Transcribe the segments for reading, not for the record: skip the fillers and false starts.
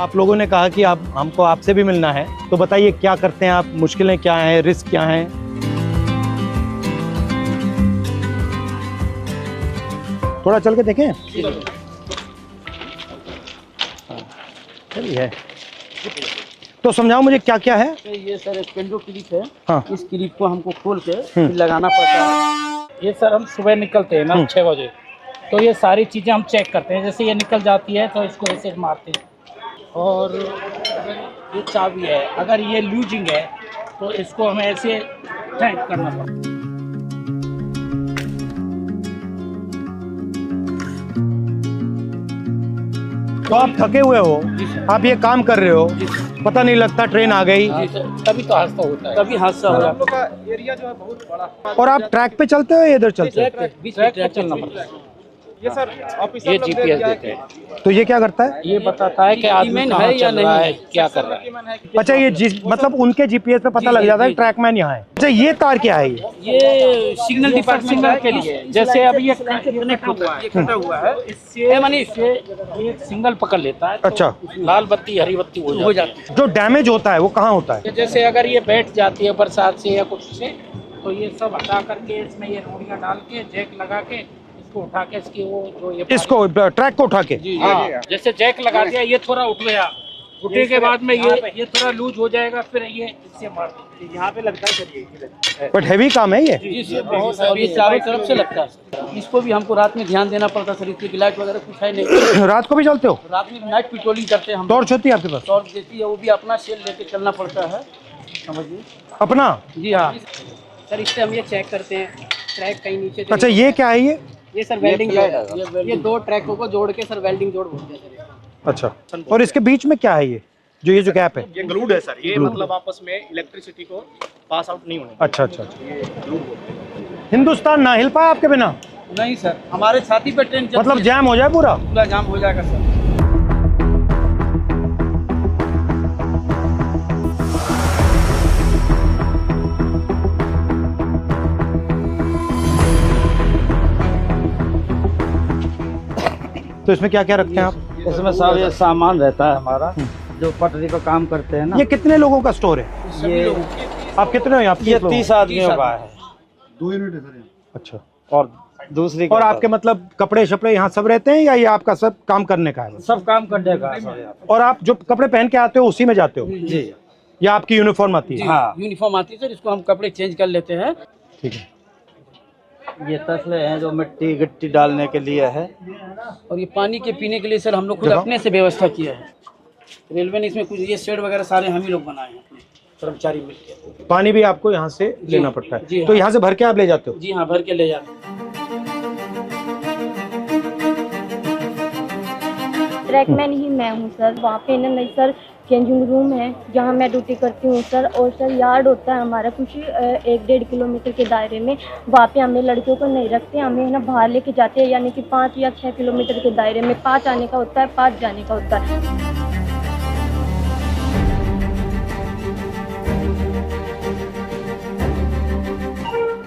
आप लोगों ने कहा कि आप हमको आपसे भी मिलना है, तो बताइए क्या करते हैं आप, मुश्किलें क्या हैं, रिस्क क्या हैं? थोड़ा चल के देखें। चलिए, तो समझाओ मुझे क्या क्या है। ये सर एक पेंडो क्लिप है। हाँ। इस क्लिप को हमको खोल के फिर लगाना पड़ता है। ये सर हम सुबह निकलते हैं ना 6 बजे, तो ये सारी चीज़ें हम चेक करते हैं। जैसे ये निकल जाती है तो इसको ऐसे मारते हैं, और ये चाबी है, अगर ये लूजिंग है तो इसको हमें ऐसे टाइट करना पड़ता है। तो आप थके हुए हो, आप ये काम कर रहे हो, पता नहीं लगता ट्रेन आ गई, तभी तो हादसा होता है, तभी हादसा हो जाता है। एरिया जो है बहुत बड़ा। और आप ट्रैक पे चलते हो या इधर चलते हो? ट्रैक पे चलना पड़ता है। ये सर ऑफिसर ये लोग दे जीपीएस दिया है देते हैं। तो ये क्या करता है? ये बताता है कि आदमी है या नहीं है, क्या कर रहा है। अच्छा, ये मतलब उनके जीपीएस पे पता लग जाता है ट्रैकमैन यहाँ है। अच्छा, ये तार क्या है ये सिग्नल डिपार्टमेंट के लिए। जैसे अभी ये कनेक्ट हुआ है, कटा हुआ है, इससे ये सिग्नल पकड़ लेता है। अच्छा, लाल बत्ती हरी बत्ती हो जाती है। जो डैमेज होता है वो कहाँ होता है? जैसे अगर ये बैठ जाती है बरसात से या कुछ से, तो ये सब हटा करके इसमें ये रोड़ियाँ डाल के जैक लगा के इसको उठा के इसकी वो जो ये इसको ट्रैक को उठा के? हाँ, जैसे जैक लगा दिया, ये थोड़ा उठ गया, उठने के बाद में ये थोड़ा लूज हो जाएगा, फिर ये इससे मार देते। यहाँ पे लगता है सर, बट हैवी काम है ये। ये बहुत, और ये चारों तरफ से लगता है। इसको भी हमको रात में ध्यान देना पड़ता है सर, इसकी लाइट वगैरह कुछ है नहीं। रात को भी चलते हो? रात में नाइट पेट्रोलिंग करते हैं हम। टॉर्च होती है आपके पास? टॉर्च देती है, वो भी अपना सेल लेके चलना पड़ता है, समझिए। अपना? जी हाँ सर, इससे हम ये चेक करते हैं ट्रैक कहीं नीचे। अच्छा, ये क्या है ये सर वेल्डिंग जोड़ है। ये दो ट्रैकों को जोड़ के सर वेल्डिंग जोड़ बोलते हैं सर। अच्छा, और इसके बीच में क्या है ये जो गैप है? ये ग्लूड है सर, ये मतलब आपस में इलेक्ट्रिसिटी को पास आउट नहीं होने। अच्छा अच्छा अच्छा। हिंदुस्तान ना हिल पाया आपके बिना? नहीं सर, हमारे छाती पे ट्रेन मतलब जैम हो जाए पूरा? पूरा जाम हो जाएगा सर। तो इसमें क्या क्या रखते हैं आप? इसमें सब ये सामान रहता है हमारा, जो पटरी का काम करते हैं ना। ये कितने लोगों का स्टोर है? ये आप कितने हो? आप 30 आदमियों का है। 2 यूनिट है सर। अच्छा, और दूसरी और आपके मतलब कपड़े शपड़े यहाँ सब रहते हैं या ये आपका सब काम करने का है? सब काम करने का है। और आप जो कपड़े पहन के आते हो उसी में जाते हो जी, या आपकी यूनिफॉर्म आती है? हाँ यूनिफॉर्म आती है सर, इसको हम कपड़े चेंज कर लेते हैं। ठीक है। ये तसले हैं जो मिट्टी गिट्टी डालने के लिए है, और ये पानी के पीने के लिए सर हम लोग खुद अपने से व्यवस्था किया है। रेलवे ने इसमें कुछ ये शेड वगैरह सारे हम ही लोग बनाए हैं, अपने कर्मचारी मिलकर। पानी भी आपको यहाँ से लेना पड़ता है? जी तो यहाँ से भर के आप ले जाते हो? जी हाँ, भर के ले जाते हैं। ट्रैकमैन ही मैं हूँ सर। वहाँ पे ना नहीं सर चेंजिंग रूम है जहाँ मैं ड्यूटी करती हूँ सर, और सर यार्ड होता है हमारा कुछ 1-1.5 किलोमीटर के दायरे में। वहाँ पे हमें लड़कियों को नहीं रखते, हमें ना बाहर लेके जाते हैं, यानी कि 5 या 6 किलोमीटर के दायरे में 5 आने का होता है, 5 जाने का होता है।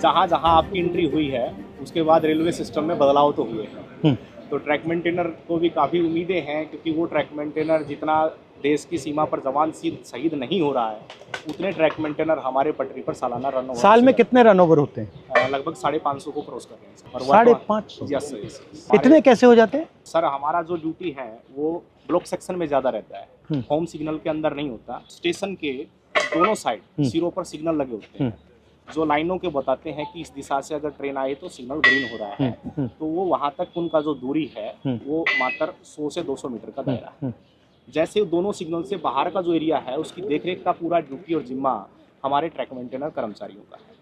जहाँ जहाँ आपकी एंट्री हुई है उसके बाद रेलवे सिस्टम में बदलाव तो हुए हैं। तो ट्रैक मेंटेनर को भी काफ़ी उम्मीदें हैं, क्योंकि वो ट्रैक मेंटेनर जितना देश की सीमा पर जवान शहीद नहीं हो रहा है, उतने ट्रैक मेंटेनर हमारे पटरी पर सालाना रन ओवर। साल में कितने रन ओवर होते हैं? लगभग 550 को क्रॉस कर रहे हैं सर। 550? Yes sir. इतने कैसे हो जाते हैं सर, हमारा जो ड्यूटी है वो ब्लॉक सेक्शन में ज़्यादा रहता है, होम सिग्नल के अंदर नहीं होता। स्टेशन के दोनों साइड सिरों पर सिग्नल लगे होते हैं, जो लाइनों के बताते हैं कि इस दिशा से अगर ट्रेन आई तो सिग्नल ग्रीन हो रहा है। तो वो वहाँ तक उनका जो दूरी है वो मात्र 100 से 200 मीटर का दायरा है। जैसे दोनों सिग्नल से बाहर का जो एरिया है उसकी देखरेख का पूरा ड्यूटी और जिम्मा हमारे ट्रैक मेंटेनर कर्मचारियों का है।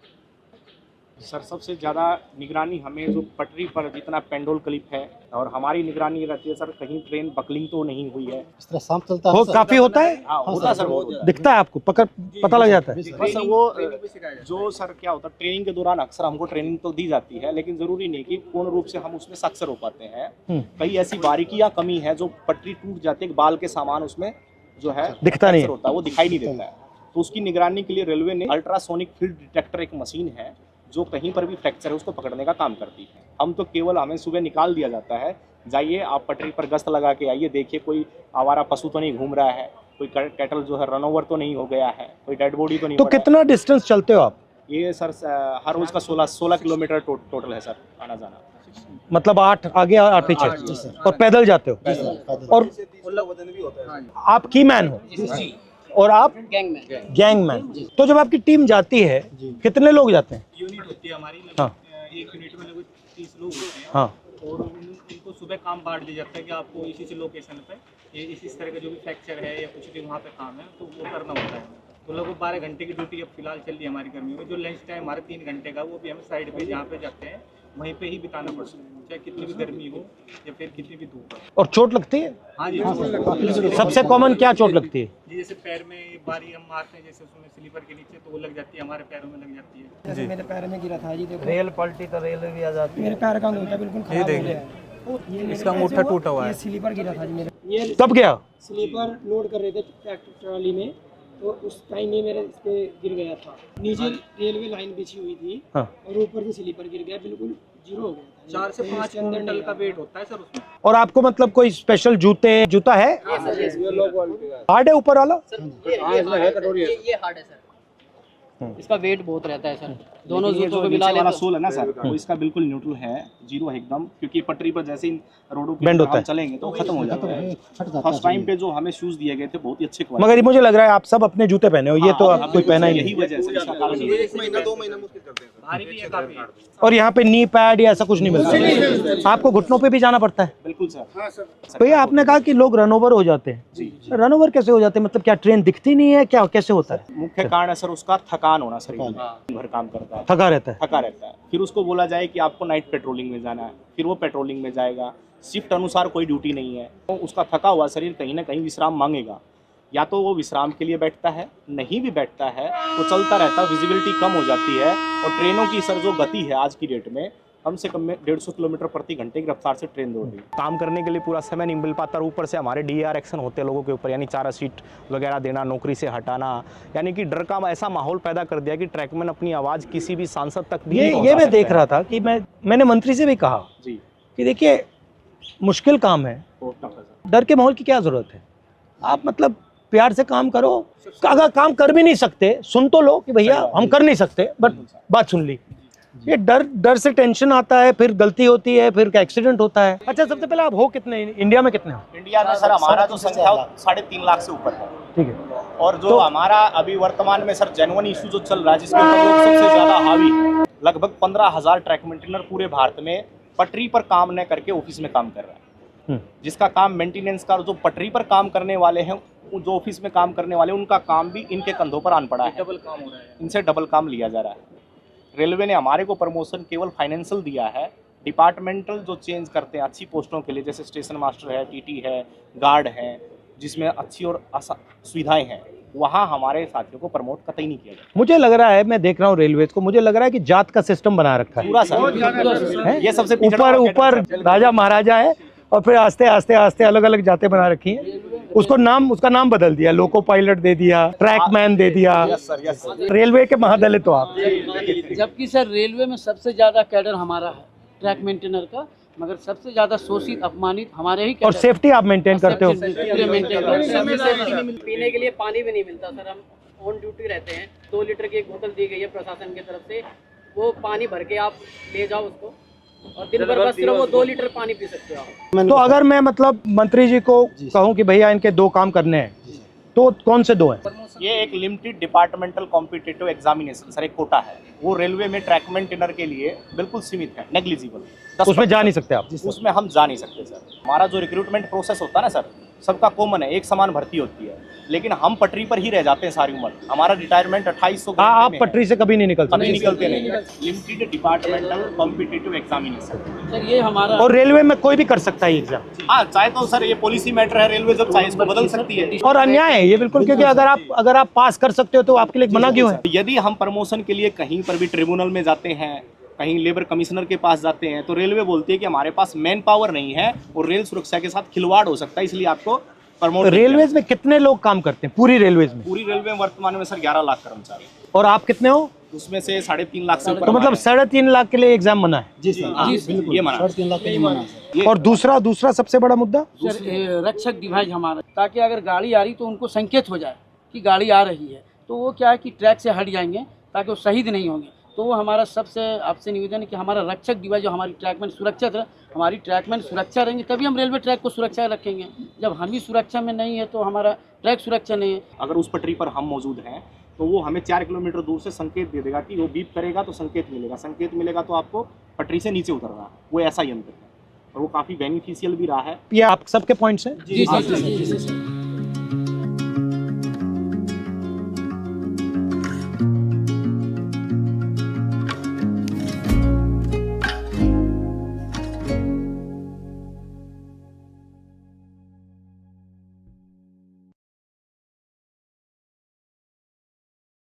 सर, सबसे ज़्यादा निगरानी हमें जो पटरी पर जितना पेंडोल क्लिप है, और हमारी निगरानी रहती है सर, कहीं ट्रेन बकलिंग तो नहीं हुई है। इस तरह शाम चलता वो काफी होता है? हाँ, होता है सर, बहुत दिखता है आपको? पता लग जाता है? बस वो जो सर क्या होता है, ट्रेनिंग के दौरान अक्सर हमको ट्रेनिंग तो दी जाती है, लेकिन जरूरी नहीं कि पूर्ण रूप से हम उसमें सक्सेस हो पाते हैं। कई ऐसी बारीकियां कमी है जो पटरी टूट जाती है, बाल के सामान उसमें जो है दिखता नहीं होता है, वो दिखाई नहीं देता है। तो उसकी निगरानी के लिए रेलवे ने अल्ट्रासोनिक फील्ड डिटेक्टर एक मशीन है जो कहीं पर भी फ्रैक्चर है उसको पकड़ने का काम करती है। हम तो केवल, हमें सुबह निकाल दिया जाता है, जाइए आप पटरी पर गश्त लगा के आइए, देखिए कोई आवारा पशु तो नहीं घूम रहा है, कोई कैटल जो है रन ओवर तो नहीं हो गया है, कोई डेड बॉडी तो नहीं तो पड़ा है। कितना डिस्टेंस चलते हो आप? ये सर हर रोज का 16 किलोमीटर टोटल है सर, आना जाना। मतलब 8 आगे 8 पीछे, और पैदल जाते हो? और आप की मैन हो और आप गैंगमैन। तो जब आपकी टीम जाती है कितने लोग जाते हैं? यूनिट होती है हमारी, हाँ एक यूनिट में लगभग 30 लोग होते हैं। हाँ। और इनको सुबह काम बांट दिया जाता है कि आपको इसी लोकेशन पे ये इस तरह का जो भी फ्रैक्चर है या कुछ भी वहाँ पे काम है तो वो करना होता है। तो लगभग 12 घंटे की ड्यूटी अब फिलहाल चल रही है हमारी गर्मियों में। जो लंच टाइम हमारे 3 घंटे का, वो भी हमें साइड पे जहाँ पे जाते हैं वहीं पे ही बिताना पड़ता है, चाहे कितनी भी गर्मी हो या फिर कितनी भी धूप हो। और चोट लगती है? हाँ जी, सबसे कॉमन क्या चोट लगती है? जी जैसे पैर में बारी हम मारते हैं, जैसे उसमें स्लीपर के नीचे, तो वो लग जाती है, हमारे पैरों में लग जाती है। जैसे मेरे पैर में गिरा था जी, देखो रेल पलटी तो रेल भी आ जाती है। मेरे पैर का अंगूठा बिल्कुल खराब हो गया है। इसका अंगूठा टूटा हुआ है। ये स्लीपर गिरा था जी मेरे। ये कब गया? स्लीपर लोड कर रहे थे ट्रैक्टर ट्रॉली में, तो उस टाइम ये मेरे इस पे गिर गया था। नीचे रेलवे लाइन बिछी हुई थी हाँ। और ऊपर से स्लीपर गिर गया, बिल्कुल जीरो हो गया था। 4 से 5 क्विंटल का वेट होता है सर उसमें। और आपको मतलब कोई स्पेशल जूता है? हार्ड है ऊपर वाला? ये हार्ड है सर, इसका वेट बहुत रहता है सर। दोनों जूतों को मिला वाला लेते सोल है ना सर, वो इसका बिल्कुल न्यूट्रल है, जीरो है एकदम, क्योंकि पटरी पर जैसे इन रोडों पे Bend होता हम है। चलेंगे तो खत्म हो जाता है। फर्स्ट टाइम पे जो हमें शूज दिए गए थे बहुत ही अच्छे क्वालिटी। मगर ये मुझे लग रहा है आप सब अपने जूते पहने हो, ये तो आप कोई पहना ही यही नहीं। वजह से इसका कारण यही है। 1 महीना 2 महीना मुश्किल करते हैं, भारी भी है काफी। और यहाँ पे नी पैड या ऐसा कुछ नहीं मिलता? आपको घुटनों पे भी जाना पड़ता है? बिल्कुल सर। भैया आपने कहा कि लोग रन ओवर हो जाते हैं, रन ओवर कैसे हो जाते हैं? मतलब क्या ट्रेन दिखती नहीं है, क्या कैसे होता है? मुख्य कारण है सर उसका थकान होना, शरीर में भर काम करता है, थका रहता है। थका रहता है। फिर उसको बोला जाए कि आपको नाइट पेट्रोलिंग में जाना है, फिर वो पेट्रोलिंग में जाएगा, शिफ्ट अनुसार कोई ड्यूटी नहीं है, तो उसका थका हुआ शरीर कहीं ना कहीं विश्राम मांगेगा। या तो वो विश्राम के लिए बैठता है, नहीं भी बैठता है तो चलता रहता है, विजिबिलिटी कम हो जाती है। और ट्रेनों की सर जो गति है आज की डेट में, कम से कम में 150 किलोमीटर प्रति घंटे की रफ्तार से ट्रेन दौड़ रही है। काम करने के लिए पूरा समय नहीं मिल पाता, और ऊपर से हमारे DAR एक्शन होते हैं लोगों के ऊपर, यानी 4 सीट वगैरह देना, नौकरी से हटाना, यानी कि डर का ऐसा माहौल पैदा कर दिया कि ट्रैकमैन अपनी आवाज़ किसी भी सांसद तक भी नहीं ये पहुंचा मैं सकते देख हैं। रहा था कि मैंने मंत्री से भी कहा जी, कि देखिए मुश्किल काम है, बहुत टफ है सर। डर के माहौल की क्या जरूरत है? आप मतलब प्यार से काम करो। अगर काम कर भी नहीं सकते, सुन तो लो कि भैया हम कर नहीं सकते, बट बात सुन ली। ये डर से टेंशन आता है, फिर गलती होती है, फिर एक्सीडेंट होता है। अच्छा, सबसे पहले आप हो कितने इंडिया में? कितने हो? इंडिया में सर हमारा जो संख्या है 3.5 लाख से ऊपर है। ठीक है। और जो हमारा अभी वर्तमान में सर जेन्युइन इशू जो चल रहा है, जिसके ऊपर लोग सबसे ज्यादा हावी है, लगभग 15,000 ट्रैक मेंटेनर पूरे भारत में पटरी पर काम न करके ऑफिस में काम कर रहा है। जिसका काम मेंटेनेंस का, जो पटरी पर काम करने वाले हैं, जो ऑफिस में काम करने वाले, उनका काम भी इनके कंधों पर आन पड़ा है, डबल काम हो रहा है। इनसे डबल काम लिया जा रहा है। रेलवे ने हमारे को प्रमोशन केवल फाइनेंशियल दिया है, डिपार्टमेंटल जो चेंज करते हैं अच्छी पोस्टों के लिए, जैसे स्टेशन मास्टर है, TT है, गार्ड है, जिसमें अच्छी और सुविधाएं हैं, वहाँ हमारे साथियों को प्रमोट कतई नहीं किया जाता। मुझे लग रहा है, मैं देख रहा हूँ रेलवे को, मुझे लग रहा है कि जात का सिस्टम बना रखा है पूरा सर, हैं? ये सबसे पिछड़ा ऊपर राजा महाराजा है, और फिर आस्ते आस्ते आस्ते अलग अलग जातें बना रखी हैं। उसका नाम बदल दिया, लोको पायलट दे दिया, ट्रैकमैन दे दिया। Yes sir. रेलवे के महादलित हो आप। जबकि सर रेलवे में सबसे ज्यादा कैडर हमारा है ट्रैक मेंटेनर का, मगर सबसे ज्यादा शोषित अपमानित हमारे ही और कैडर। सेफ्टी आप मेंटेन करते हो? पूरे मेंटेन करते। पीने के लिए पानी भी नहीं मिलता सर, हम ऑन ड्यूटी रहते हैं। 2 लीटर की एक बोतल दी गई है प्रशासन की तरफ से, वो पानी भर के आप ले जाओ उसको, और दिन भर बस सिर्फ वो 2 लीटर पानी पी सकते हो आप। तो अगर मैं मतलब मंत्री जी को कहूँ कि भैया इनके 2 काम करने हैं, तो कौन से 2 हैं? ये एक limited departmental competitive examination sir, एक कोटा है, वो रेलवे में ट्रैक मेंटेनर के लिए बिल्कुल सीमित है, नेग्लिजिबल। उसमें जा नहीं सकते आप? उसमें हम जा नहीं सकते सर। हमारा जो रिक्रूटमेंट प्रोसेस होता है ना सर, सबका कॉमन है, एक समान भर्ती होती है, लेकिन हम पटरी पर ही रह जाते हैं सारी उम्र। हमारा रिटायरमेंट 2800 आप पटरी से कभी नहीं निकलते? कभी निकलते नहीं। Limited departmental competitive examination sir ये हमारा, और रेलवे में कोई भी कर सकता है एग्जाम? हाँ, चाहे तो सर ये पॉलिसी मैटर है, रेलवे जब चाहे इसको बदल सकती है। और अन्याय है ये बिल्कुल, क्योंकि अगर आप पास कर सकते हो तो आपके लिए मना क्यों है? यदि हम प्रमोशन के लिए कहीं पर भी ट्रिब्यूनल में जाते हैं, कहीं लेबर कमिश्नर के पास जाते हैं, तो रेलवे बोलती है कि हमारे पास मैन पावर नहीं है और रेल सुरक्षा के साथ खिलवाड़ हो सकता है, इसलिए आपको प्रमोट रेलवेज में कितने लोग काम करते हैं पूरी रेलवेज में? पूरी रेलवे में वर्तमान में सर 11 लाख कर्मचारी, और आप कितने हो? उसमें से 3.5 लाख से ऊपर तो मतलब हमारे 3.5 लाख के लिए एग्जाम मना है। जी सर, हाँ, जी बिल्कुल, ये मना है। 3.5 लाख का ही मना है सर। ये और दूसरा सबसे बड़ा मुद्दा सर रक्षक डिवाइस हमारा, ताकि अगर गाड़ी आ रही तो उनको संकेत हो जाए कि गाड़ी आ रही है, तो वो क्या है कि ट्रैक से हट जाएंगे ताकि वो शहीद नहीं होंगे। तो वो हमारा सबसे आपसे निवेदन है कि हमारा रक्षक डिवाइस जो हमारी ट्रैकमैन सुरक्षित है, हमारी ट्रैकमैन सुरक्षा रहेंगे तभी हम रेलवे ट्रैक को सुरक्षा रखेंगे। जब हम ही सुरक्षा में नहीं है तो हमारा ट्रैक सुरक्षा नहीं है। अगर उस पटरी पर हम मौजूद हैं तो वो हमें 4 किलोमीटर दूर से संकेत दे देगा कि वो बीप करेगा तो संकेत मिलेगा तो आपको पटरी से नीचे उतरना। वो ऐसा यंत्र है और वो काफ़ी बेनिफिशियल भी रहा है। ये आप सबके पॉइंट्स हैं? जी।